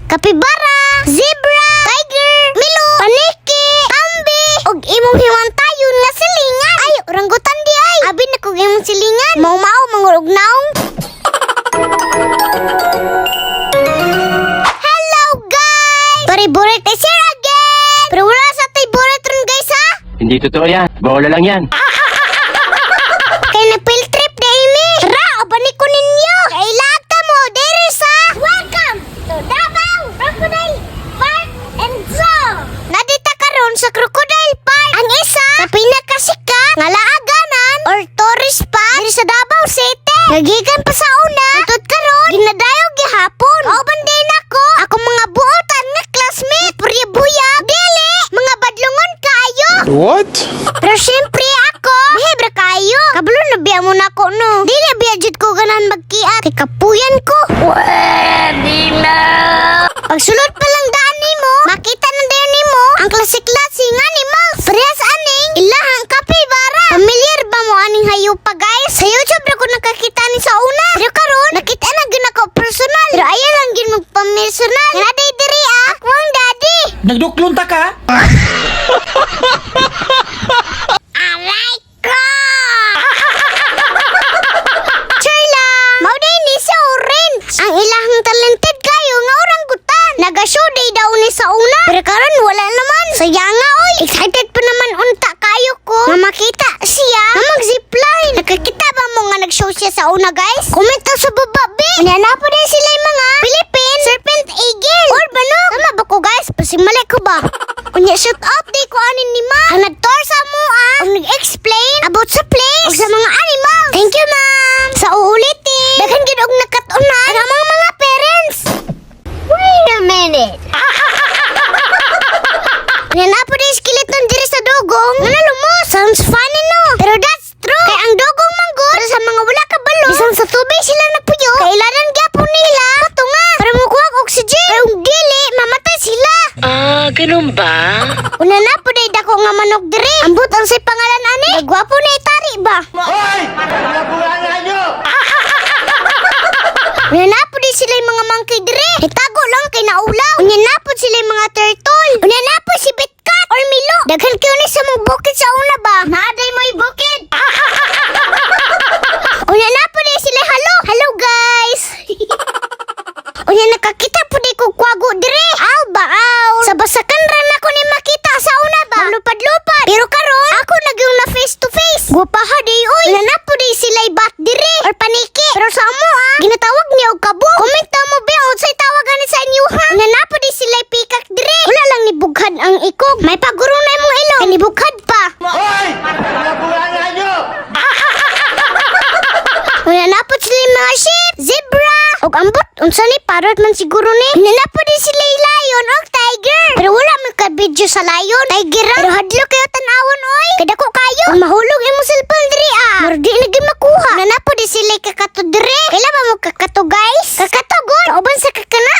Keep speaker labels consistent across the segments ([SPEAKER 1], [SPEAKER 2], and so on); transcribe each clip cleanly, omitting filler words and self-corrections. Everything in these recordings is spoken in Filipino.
[SPEAKER 1] kapibara, zebra, tiger, milo, paniki, ambi, ug imong himantayon nga silingan. Ay, oranggutan di ay. Abi na kog imong silingan. Mao-mao mangurog naong. Hello guys! Pare-buret is here again! Pero wala sa tay buret ron guys ha?
[SPEAKER 2] Hindi totoo yan. Bola lang yan.
[SPEAKER 1] Kaya na-field trip na imi. Tara, abani ko ninyo. Kailangan ka mo, dere sa Welcome to Davao Crocodile Park and Zoo. Nadita karon sa Crocodile Park. Ang isa sa pinakasikat nga laaganan or tourist spot diri sa Davao City. Nagikan pa sa una. Tutud karon, ginadayog gihapon. Kauban din ako mga buotan nga classmate. Purya-buyag, dili, mga badlungon kaayo.
[SPEAKER 3] What?
[SPEAKER 1] Pero syempre ako, behebra kayo. Kabalo na biya mo na ako no. Dili biya jud ko ganan magkiat. Kay kapuyan ko. Pwede na. Pagsulod pa lang daan nimo, makita na dayon nimo ang klasik-klasik nga animals. Parehas aning ilahang kapibara. Familiar ba mo aning hayop pa guys? Sa YouTube ra ko nakakita ni sa una. Pero karon nakita na gyud ako personal. Pero ayan lang gyud magpa-personal. Naday diri ako ang daddy.
[SPEAKER 4] Nagduklon ta ka?
[SPEAKER 1] Aray ko! Charla! Mauday ni sa orange. Ang ilahang talented kayo nga oranggutan. Naga-show day daw ni sa una. Pero karon wala naman. Sayang nga oy. Excited pa naman unta kayo ko. Nga makita siya nga mag-zipline. Nakakita ba mo nga nag-show siya sa una guys? Comment daw sa baba be. Ano po din sila yung mga Philippine Serpent Eagle. Or banok. Tama ba ko guys? Pasimali ko ba? Unya shoot out day ko anin ni ma. Ang nag-tour sa mua. Ang nag-explain about sa place. O sa mga animals. Thank you ma'am. Sa uulitin. Daghan gid og nakatunan. Ang mga parents. Wait a minute. Yan na po din skeleton diri sa dugong. Ano mo? Sounds funny no. Pero that's true. Kaya ang dugong manggod. Para sa mga wala kabalo. Bisan sa tubig sila nagpuyo. Kailanan gyapon nila. Pato nga. Para makuha og oxygen. Kaya ang dili, mamatay sila.
[SPEAKER 5] Ganun ba?
[SPEAKER 1] Una na po day dako nga manok diri. Ambot ang say pangalan ani. Nagwapo na itari ba?
[SPEAKER 2] Hoy! Nabulangan nyo!
[SPEAKER 1] Una na po din sila yung mga monkey diri. Itago lang kay naulaw. Una na po sila yung mga turtle. Una na po si Bitcat or Milo. Daghan kayo ni sa mga bukid sa una ba? Naaday mo yung bukid. Una na po din sila. Hello guys. Una nakakita po di ko kwago diri. Aw ba aw. Sa basakan ran ako ni makita sa una ba? Lupad-lupad. Pero karon ako nagyong na face to face. Gupaha di oy. Una na po di sila bat diri or paniki. Pero sa amo ginatawag niya og kabo. Comment daw mo ba unsay tawagan ni sa inyo ha? Una na po di sila pikak diri. Wala lang ni bughad ang ikog. May paguro na imong ilong. Kani bughad pa.
[SPEAKER 2] Hoy! Nabulangan nyo!
[SPEAKER 1] Una na po sila yung mga sheep, zebra, og ambot, unsa ni parrot man siguro ni. Una na po din sila yung lion og tiger. Pero wala man ka video sa lion, tiger ha. Pero hadlo kayo tanawon oy. Kadako kayo. Ang mahulog imong cellphone diri Pero di na gyud makuha. Una na po din sila yung kakato diri. Kailan ba mo kakato guys? Kakato good. Kauban sa kakana.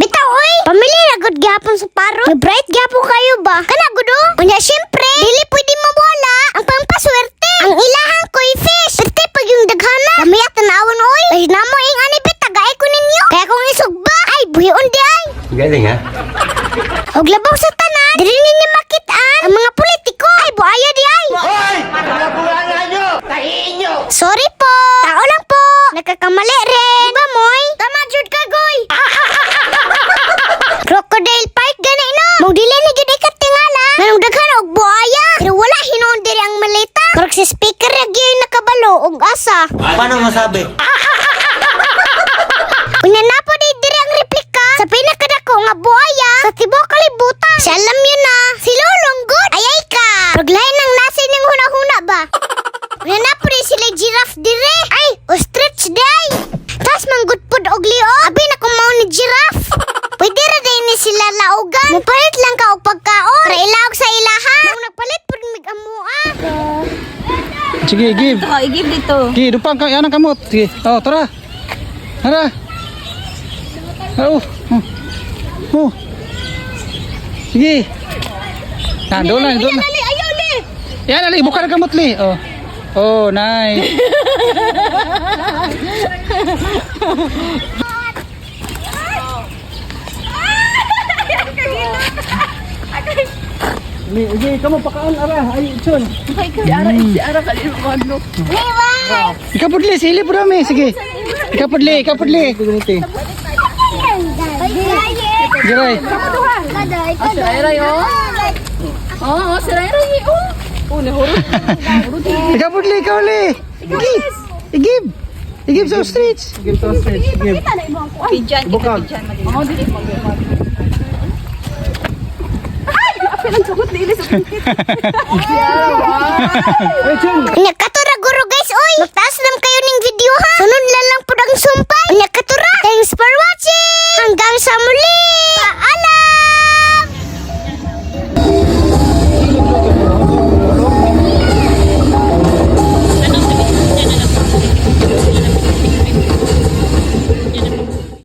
[SPEAKER 1] Bitaw oy. Pamili na good gyapon sa parrot. Bright gyapon kayo ba? Kana good o. Unya syempre, dili pwede mawala ang pampaswerte. Ang ilahang koi fish. Pati pag yung daghana. Lamaya tanawon oy. Ay namo ing ani bit tagay ko ninyo. Kaya kung isugba ay buhion di ay.
[SPEAKER 2] Galing ha?
[SPEAKER 1] Og labaw sa tanan, diri ninyo makitaan ang mga politiko. Ay buaya di ay.
[SPEAKER 2] Hoy! Nabulangan nyo! Tahiin nyo!
[SPEAKER 1] Sorry po. Tao lang po. Nagkakamali rin. Diba moy? Tama jud ka goy. Crocodile Park gani no. Mong dili ni gid ikat tingala. Nanong daghan og buaya. Pero wala hinuon diri ang malita. Karog si speaker ra gyud nakabalo og asa.
[SPEAKER 4] Paano masabi?
[SPEAKER 1] Unya na po diri ang replika sa pinakadako nga buaya sa tibuok kalibutan. Si alam yun na, si Lolong good. Ayay ka. Ruglayan ng nasa ning huna-huna ba? Unya na po sila giraffe dire. Ay, ostrich day. Tas manggudpod og leo. Abi na kung mao ni giraffe. Pwede ra din ni sila laugan. Mupalit lang ka og pagkaon. Para ilaog sa ilaha. Mao nagpalit pud mig amoa.
[SPEAKER 3] Sige, give.
[SPEAKER 5] I-give dito.
[SPEAKER 3] Sige, dupang ka, yan ang kamot. Sige, tara. Tara. Sige. Doon lang.
[SPEAKER 5] Ayaw li!
[SPEAKER 3] Yan, ali, buka na kamot li. Nice. Sige, kamu pakaan ara. Ay, Chon. Ikapudli, sili po rami. Sige. Ikapudli. Giray. Ikapudli, ikaw li. Igib sa ostrich. Bukag. Ay, Chon.
[SPEAKER 1] Nakat